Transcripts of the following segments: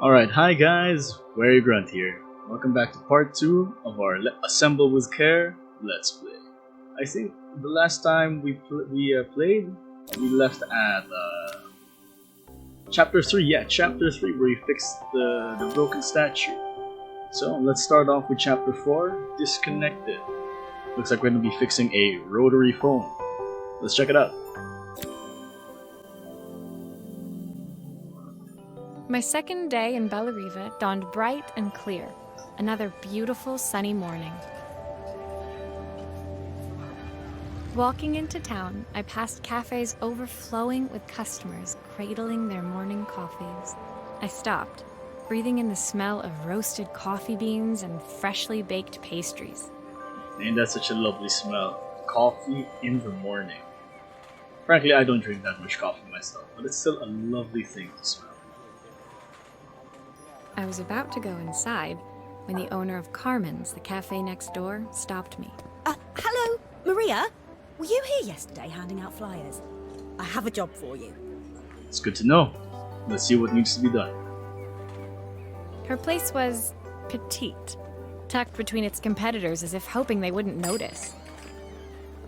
Alright, hi guys, Wary Grunt here. Welcome back to part 2 of our Assemble with Care Let's Play. I think the last time we played, we left at Chapter 3, Chapter 3 where you fixed the broken statue. So let's start off with Chapter 4, Disconnected. Looks like we're going to be fixing a rotary phone. Let's check it out. My second day in Bellariva dawned bright and clear. Another beautiful sunny morning. Walking into town, I passed cafes overflowing with customers cradling their morning coffees. I stopped, breathing in the smell of roasted coffee beans and freshly baked pastries. And that's such a lovely smell. Coffee in the morning. Frankly, I don't drink that much coffee myself, but it's still a lovely thing to smell. I was about to go inside when the owner of Carmen's, the cafe next door, stopped me. Hello, Maria? Were you here yesterday handing out flyers? I have a job for you. It's good to know. Let's see what needs to be done. Her place was petite, tucked between its competitors as if hoping they wouldn't notice.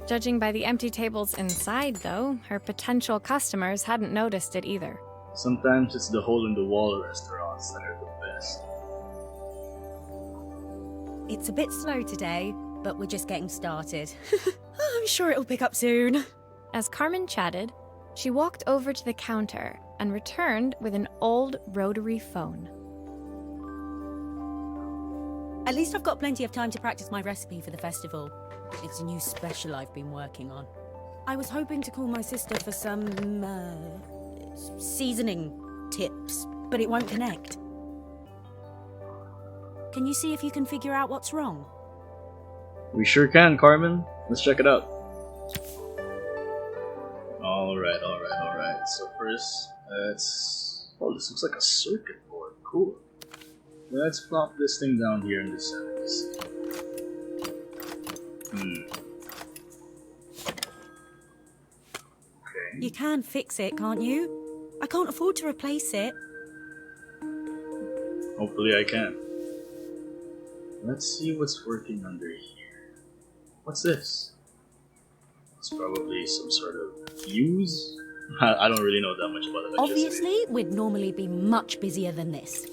Judging by the empty tables inside, though, her potential customers hadn't noticed it either. Sometimes it's the hole-in-the-wall restaurants that are the best. It's a bit slow today, but we're just getting started. I'm sure it'll pick up soon. As Carmen chatted, she walked over to the counter and returned with an old rotary phone. At least I've got plenty of time to practice my recipe for the festival. It's a new special I've been working on. I was hoping to call my sister for some, seasoning tips, but it won't connect. Can you see if you can figure out what's wrong? We sure can, Carmen. Let's check it out. Alright. So first, let's... Oh, this looks like a circuit board. Cool. Let's plop this thing down here in the center. Okay. You can fix it, can't you? I can't afford to replace it. Hopefully I can. Let's see what's working under here. What's this? It's probably some sort of fuse? I don't really know that much about electricity. Obviously, we'd normally be much busier than this.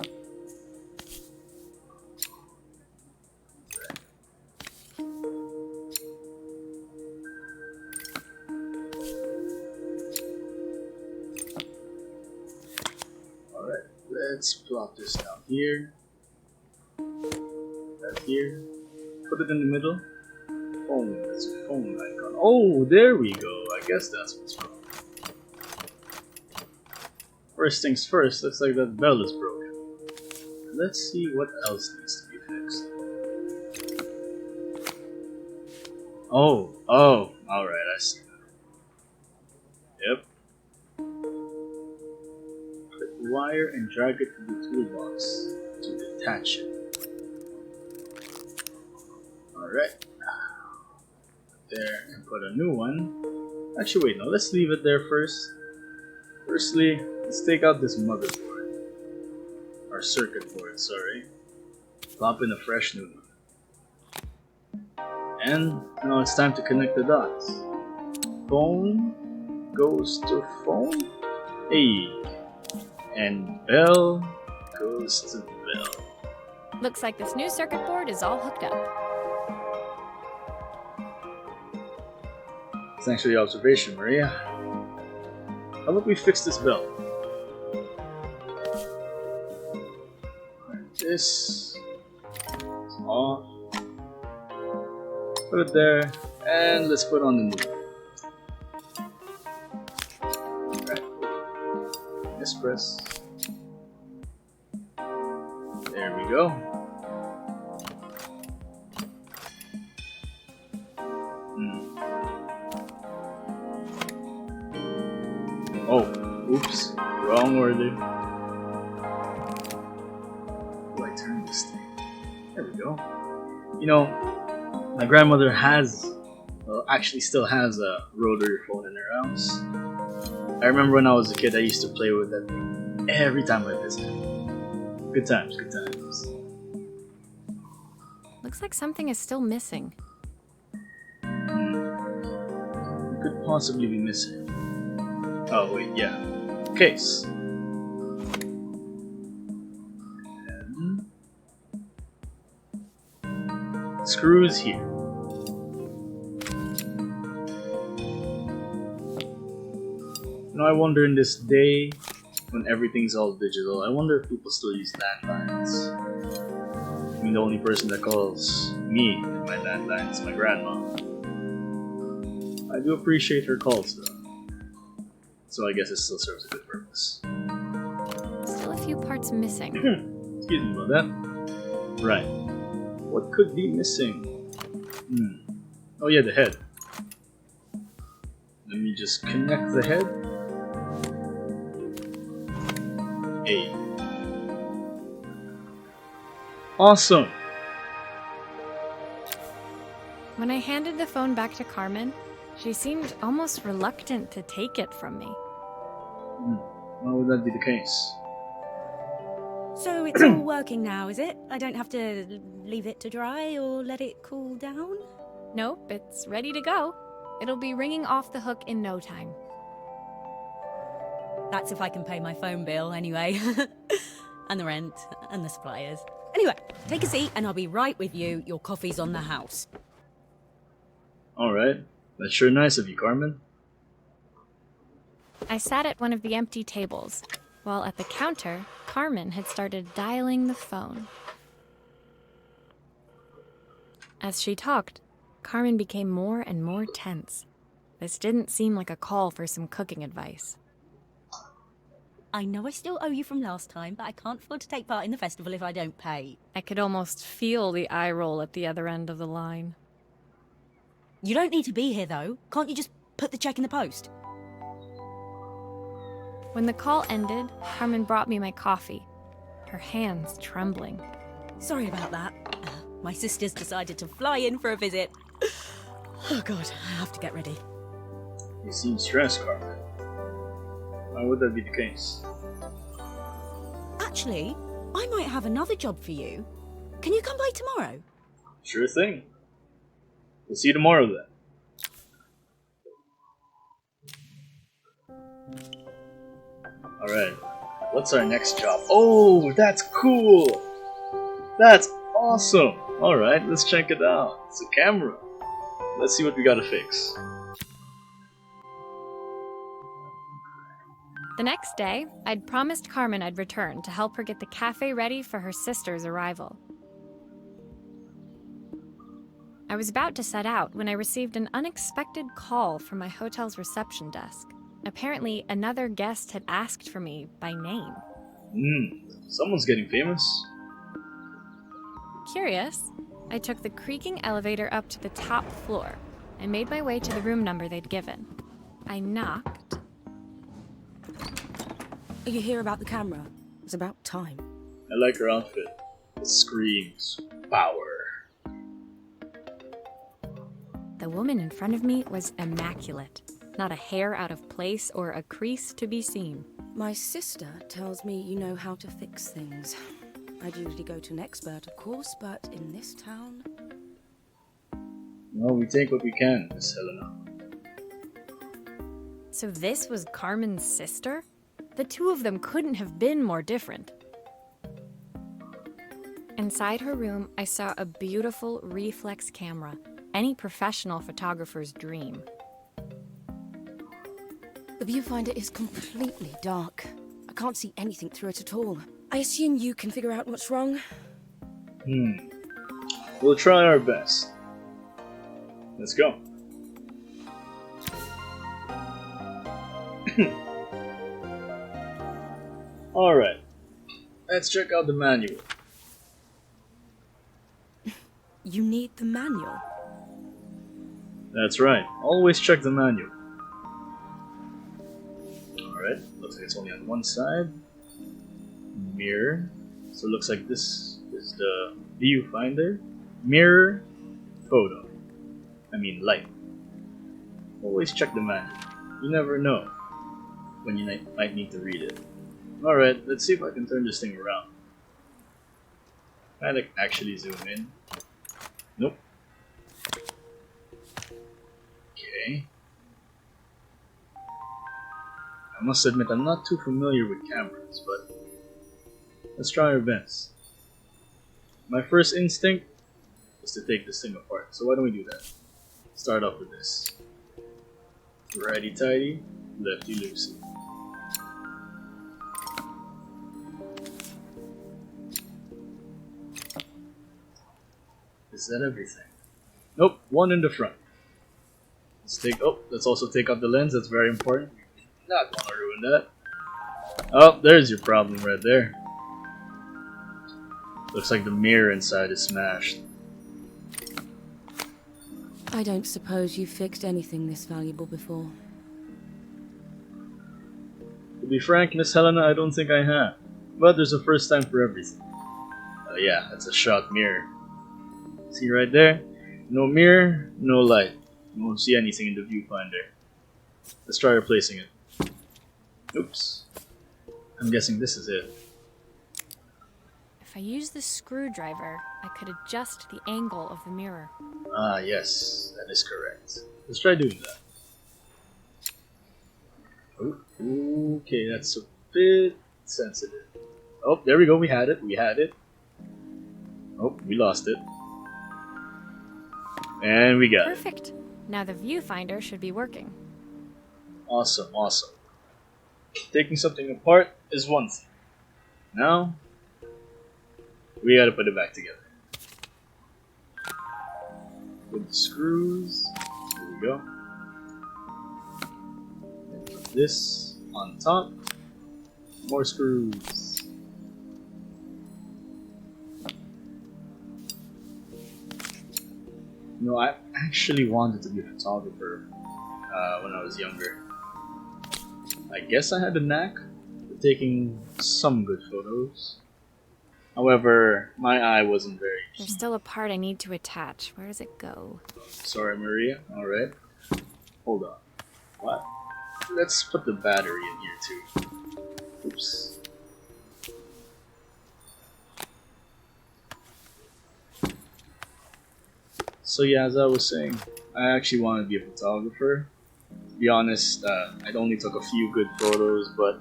Alright, let's plop this down here. That here. Put it in the middle. Phone, that's a phone icon. Oh, there we go. I guess that's what's wrong. First things first, looks like that bell is broken. Let's see what else needs to be fixed. Oh, alright, I see. Yep. Click the wire and drag it to the toolbox to detach it. Alright. There, and put a new one. Actually, wait, no, let's leave it there first. Firstly, let's take out this motherboard. Or circuit board, sorry. Plop in a fresh new one. And now it's time to connect the dots. Phone goes to phone. Hey. And bell goes to bell. Looks like this new circuit board is all hooked up. Thanks for the observation, Maria. How about we fix this bell? This is off. Put it there, and let's put on the new one. Right. Let's press. There we go. Oh, oops, wrong order. How do I turn this thing? There we go. You know, my grandmother actually still has a rotary phone in her house. I remember when I was a kid, I used to play with that thing every time I visited. Good times, good times. Looks like something is still missing. What could possibly be missing? Oh, wait, yeah. Case. And screws here. You know, I wonder in this day, when everything's all digital, I wonder if people still use landlines. I mean, the only person that calls me in my landline is my grandma. I do appreciate her calls though, so I guess it still serves a good purpose. Still a few parts missing. Excuse me about that. Right. What could be missing? Oh yeah, the head. Let me just connect the head. Hey. Awesome! When I handed the phone back to Carmen, she seemed almost reluctant to take it from me. Why would that be the case? So it's all working now, is it? I don't have to leave it to dry or let it cool down? Nope, it's ready to go. It'll be ringing off the hook in no time. That's if I can pay my phone bill anyway. And the rent, and the suppliers. Anyway, take a seat and I'll be right with you. Your coffee's on the house. Alright. That's sure nice of you, Carmen. I sat at one of the empty tables, while at the counter, Carmen had started dialing the phone. As she talked, Carmen became more and more tense. This didn't seem like a call for some cooking advice. I know I still owe you from last time, but I can't afford to take part in the festival if I don't pay. I could almost feel the eye roll at the other end of the line. You don't need to be here, though. Can't you just put the check in the post? When the call ended, Carmen brought me my coffee, her hands trembling. Sorry about that. My sister's decided to fly in for a visit. Oh God, I have to get ready. You seem stressed, Carmen. Why would that be the case? Actually, I might have another job for you. Can you come by tomorrow? Sure thing. We'll see you tomorrow then. Alright, what's our next job? Oh, that's cool! That's awesome! Alright, let's check it out. It's a camera. Let's see what we gotta fix. The next day, I'd promised Carmen I'd return to help her get the cafe ready for her sister's arrival. I was about to set out when I received an unexpected call from my hotel's reception desk. Apparently, another guest had asked for me by name. Someone's getting famous. Curious, I took the creaking elevator up to the top floor and made my way to the room number they'd given. I knocked. Are you here about the camera? It's about time. I like her outfit. It screams power. The woman in front of me was immaculate. Not a hair out of place or a crease to be seen. My sister tells me you know how to fix things. I'd usually go to an expert, of course, but in this town... Well, we take what we can, Miss Helena. So this was Carmen's sister? The two of them couldn't have been more different. Inside her room, I saw a beautiful reflex camera, any professional photographer's dream. The viewfinder is completely dark. I can't see anything through it at all. I assume you can figure out what's wrong? We'll try our best. Let's go. Alright. Let's check out the manual. You need the manual? That's right. Always check the manual. Alright. Looks like it's only on one side. Mirror. So it looks like this is the viewfinder. Mirror. Photo. I mean light. Always check the manual. You never know when you might need to read it. Alright, let's see if I can turn this thing around. I'd actually zoom in. Nope. Okay. I must admit I'm not too familiar with cameras, but let's try our best. My first instinct is to take this thing apart, so why don't we do that? Start off with this. Righty tighty, lefty loosey. Is that everything? Nope, one in the front. Let's also take out the lens, that's very important. Not want to ruin that. Oh, there's your problem right there. Looks like the mirror inside is smashed. I don't suppose you've fixed anything this valuable before. To be frank, Miss Helena, I don't think I have. But there's a first time for everything. Yeah, that's a shot mirror. See right there? No mirror, no light. You won't see anything in the viewfinder. Let's try replacing it. Oops. I'm guessing this is it. If I use the screwdriver, I could adjust the angle of the mirror. Ah, yes, that is correct. Let's try doing that. Oh, okay, that's a bit sensitive. Oh, there we go, we had it. Oh, we lost it. And we got it. Perfect. Now the viewfinder should be working. Awesome. Taking something apart is one thing. Now, we gotta put it back together. With the screws, there we go. And put this on top. More screws. You know, I actually wanted to be a photographer when I was younger. I guess I had a knack for taking some good photos. However, my eye wasn't very There's still a part I need to attach. Where does it go? Sorry, Maria. Alright. Hold on. What? Let's put the battery in here too. Oops. So yeah, as I was saying, I actually wanted to be a photographer. To be honest, I only took a few good photos, but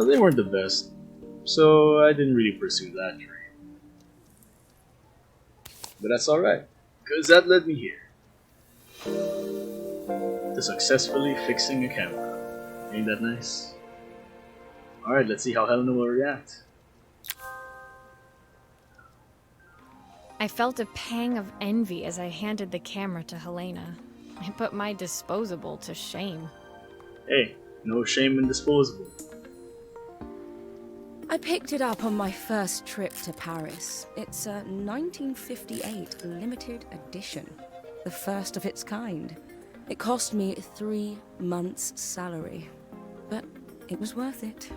they weren't the best. So I didn't really pursue that dream. But that's alright, because that led me here. To successfully fixing a camera. Ain't that nice? Alright, let's see how Helena will react. I felt a pang of envy as I handed the camera to Helena. I put my disposable to shame. Hey, no shame in disposable. I picked it up on my first trip to Paris. It's a 1958 limited edition, the first of its kind. It cost me 3 months' salary, but it was worth it.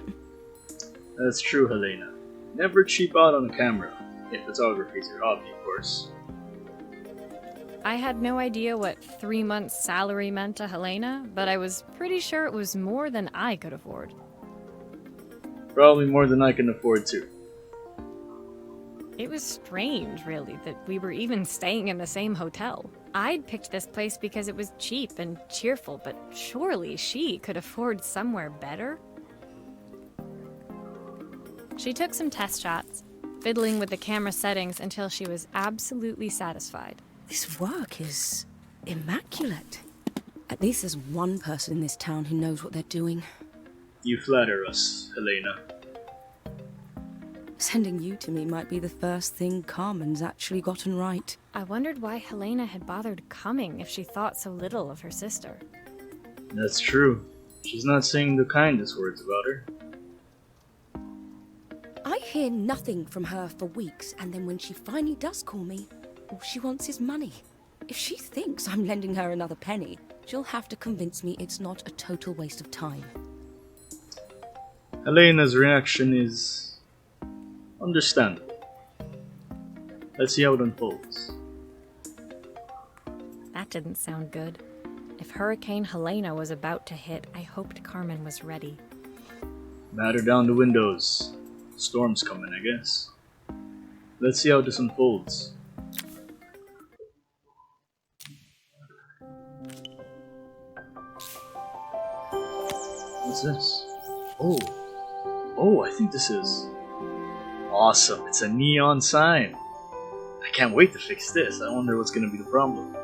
That's true, Helena. Never cheap out on a camera, if photography is your hobby, of course. I had no idea what 3 months' salary meant to Helena, but I was pretty sure it was more than I could afford. Probably more than I can afford to. It was strange, really, that we were even staying in the same hotel. I'd picked this place because it was cheap and cheerful, but surely she could afford somewhere better? She took some test shots, fiddling with the camera settings until she was absolutely satisfied. This work is immaculate. At least there's one person in this town who knows what they're doing. You flatter us, Helena. Sending you to me might be the first thing Carmen's actually gotten right. I wondered why Helena had bothered coming if she thought so little of her sister. That's true. She's not saying the kindest words about her. I hear nothing from her for weeks, and then when she finally does call me, all she wants is money. If she thinks I'm lending her another penny, she'll have to convince me it's not a total waste of time. Helena's reaction is understandable. Let's see how it unfolds. That didn't sound good. If Hurricane Helena was about to hit, I hoped Carmen was ready. Batter down the windows. Storm's coming, I guess. Let's see how this unfolds. What's this? Oh, I think this is awesome. It's a neon sign. I can't wait to fix this. I wonder what's gonna be the problem.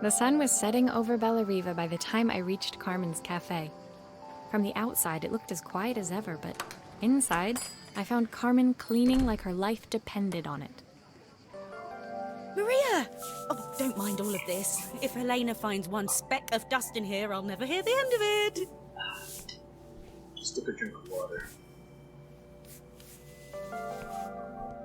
The sun was setting over Bellariva by the time I reached Carmen's cafe. From the outside, it looked as quiet as ever, but inside, I found Carmen cleaning like her life depended on it. Maria! Oh, don't mind all of this. If Helena finds one speck of dust in here, I'll never hear the end of it. Just took a drink of water.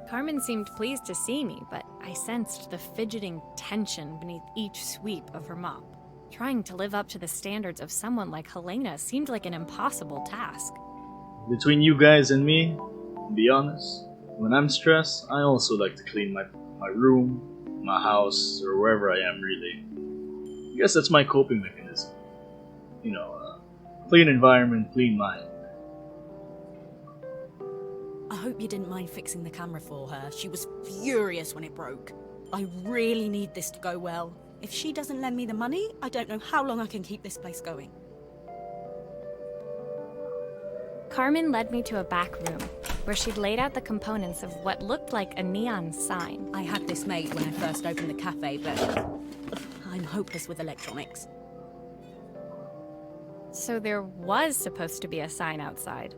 Carmen seemed pleased to see me, but I sensed the fidgeting tension beneath each sweep of her mop. Trying to live up to the standards of someone like Helena seemed like an impossible task. Between you guys and me, to be honest, when I'm stressed, I also like to clean my room, my house, or wherever I am really. I guess that's my coping mechanism. You know, clean environment, clean mind. I hope you didn't mind fixing the camera for her. She was furious when it broke. I really need this to go well. If she doesn't lend me the money, I don't know how long I can keep this place going. Carmen led me to a back room, where she'd laid out the components of what looked like a neon sign. I had this made when I first opened the cafe, but I'm hopeless with electronics. So there was supposed to be a sign outside.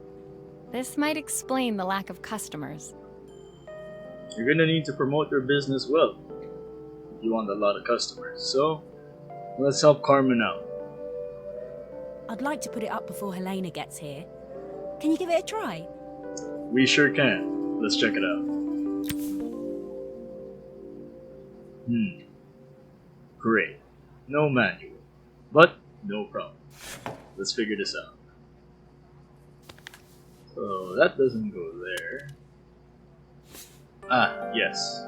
This might explain the lack of customers. You're gonna need to promote your business well. You want a lot of customers, so let's help Carmen out. I'd like to put it up before Helena gets here. Can you give it a try? We sure can. Let's check it out. Great. No manual. But no problem. Let's figure this out. So that doesn't go there. Ah, yes.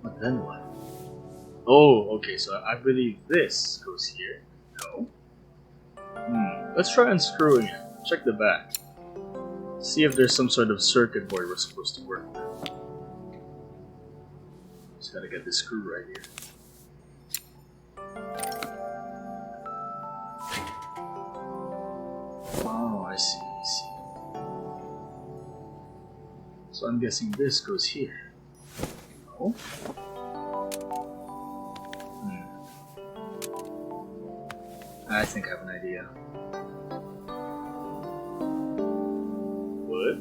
But then what? Oh, okay, so I believe this goes here. No. Let's try unscrewing it. Check the back. See if there's some sort of circuit board we're supposed to work with. Just gotta get this screw right here. Oh, I see. So I'm guessing this goes here. No? I think I have an idea. What?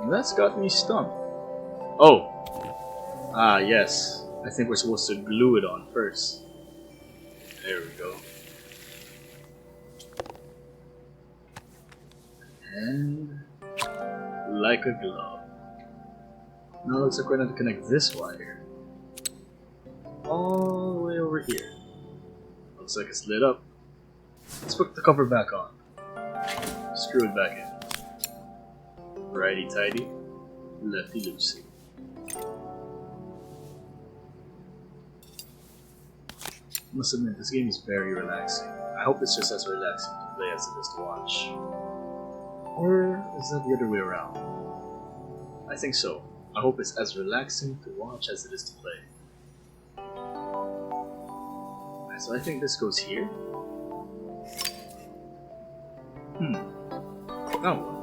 That's got me stumped. Oh! Ah, yes. I think we're supposed to glue it on first. There we go. And like a glove. Now it looks like we're going to connect this wire all the way over here. Looks like it's lit up. Let's put the cover back on. Screw it back in. Righty tighty, lefty loosey. I must admit, this game is very relaxing. I hope it's just as relaxing to play as it is to watch. Or is that the other way around? I think so. I hope it's as relaxing to watch as it is to play. So I think this goes here. Oh.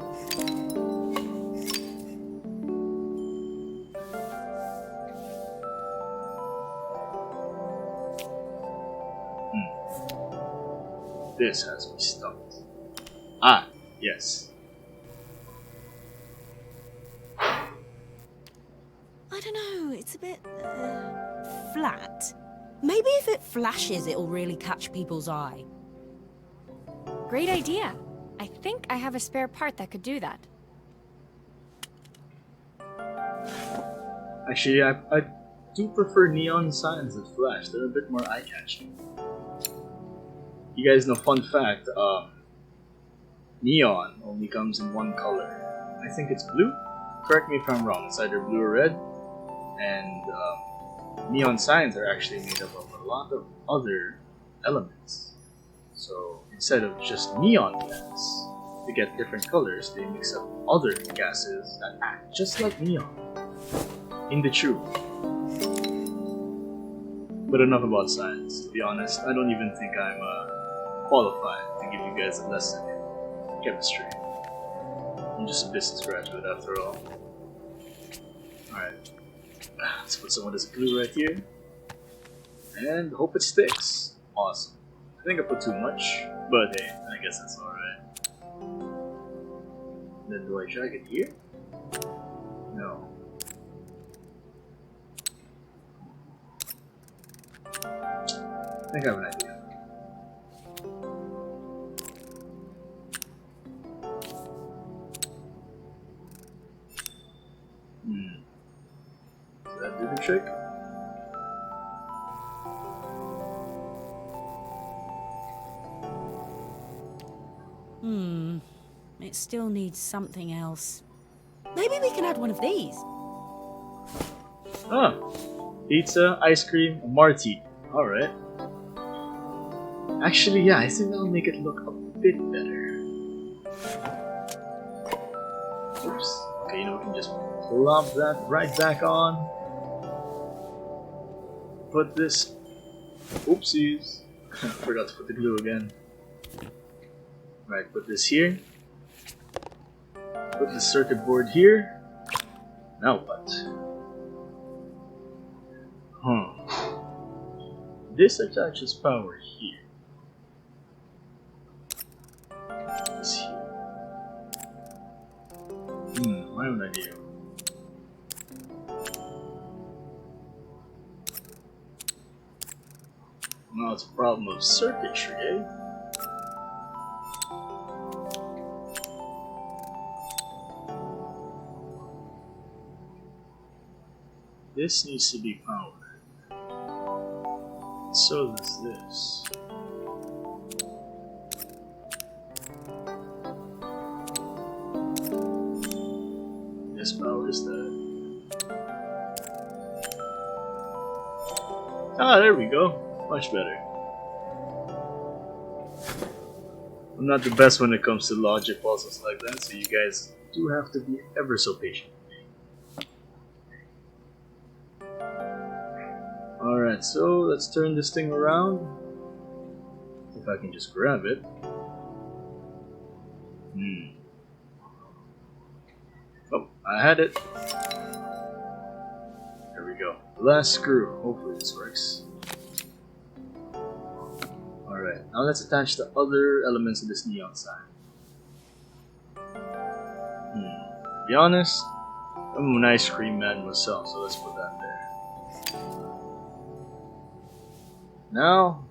This has me stumped. Ah, yes. I don't know, it's a bit flat. Maybe if it flashes, it'll really catch people's eye. Great idea. I think I have a spare part that could do that. Actually, I do prefer neon signs that flash. They're a bit more eye-catching. You guys know, fun fact, neon only comes in one color. I think it's blue. Correct me if I'm wrong. It's either blue or red. And neon signs are actually made up of a lot of other elements. So instead of just neon gas, to get different colors, they mix up other gases that act just like neon in the tube. But enough about science. To be honest, I don't even think I'm qualified to give you guys a lesson in chemistry. I'm just a business graduate after all. Alright, let's put some of this glue right here. And hope it sticks. Awesome. I think I put too much, but hey, I guess that's alright. Then do I drag it here? No. I think I have an idea. Does that do the trick? It still needs something else. Maybe we can add one of these. Ah, pizza, ice cream, martini. Alright. Actually, yeah, I think that'll make it look a bit better. Oops. Okay, you know, we can just plop that right back on. Put this. Oopsies. Forgot to put the glue again. Right, put this here. Put the circuit board here. Now what? This attaches power here. This here. I have an idea. Now it's a problem of circuitry, eh? This needs to be powered. So does this. This powers that. Ah, there we go. Much better. I'm not the best when it comes to logic puzzles like that, so you guys do have to be ever so patient. Alright, so let's turn this thing around. If I can just grab it. Oh, I had it. There we go. Last screw. Hopefully this works. Alright, now let's attach the other elements of this neon sign. To be honest, I'm an ice cream man myself, so let's put that there. Now,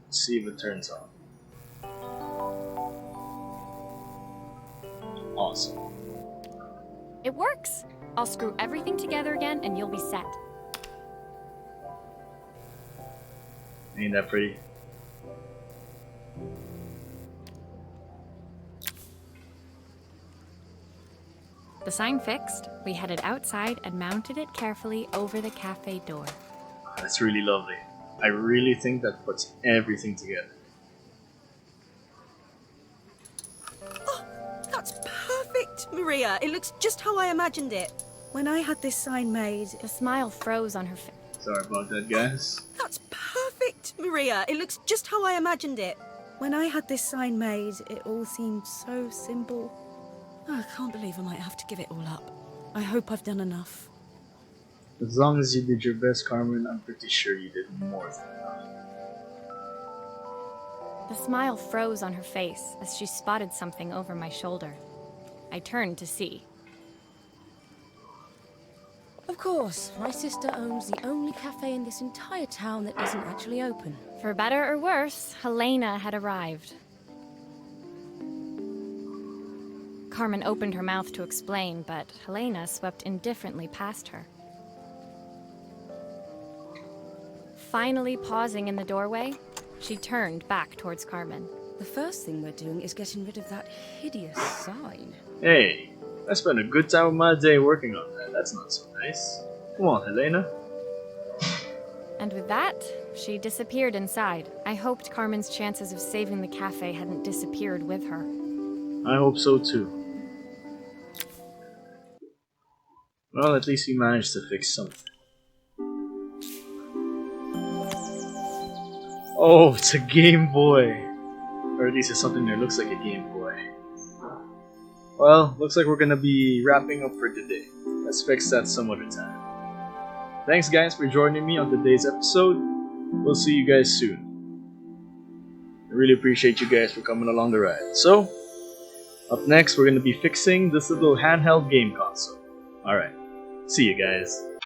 let's see if it turns on. Awesome. It works! I'll screw everything together again and you'll be set. Ain't that pretty? The sign fixed, we headed outside and mounted it carefully over the cafe door. That's really lovely. I really think that puts everything together. Oh, that's perfect, Maria. It looks just how I imagined it. When I had this sign made... The smile froze on her face. Sorry about that, guys. That's perfect, Maria. It looks just how I imagined it. When I had this sign made, it all seemed so simple. Oh, I can't believe I might have to give it all up. I hope I've done enough. As long as you did your best, Carmen, I'm pretty sure you did more than enough. The smile froze on her face as she spotted something over my shoulder. I turned to see. Of course, my sister owns the only cafe in this entire town that isn't actually open. For better or worse, Helena had arrived. Carmen opened her mouth to explain, but Helena swept indifferently past her. Finally pausing in the doorway, she turned back towards Carmen. The first thing we're doing is getting rid of that hideous sign. Hey, I spent a good time of my day working on that. That's not so nice. Come on, Helena. And with that, she disappeared inside. I hoped Carmen's chances of saving the cafe hadn't disappeared with her. I hope so too. Well, at least we managed to fix something. Oh, it's a Game Boy! Or at least it's something that looks like a Game Boy. Well, looks like we're gonna be wrapping up for today. Let's fix that some other time. Thanks guys for joining me on today's episode. We'll see you guys soon. I really appreciate you guys for coming along the ride. So, up next we're gonna be fixing this little handheld game console. Alright, see you guys.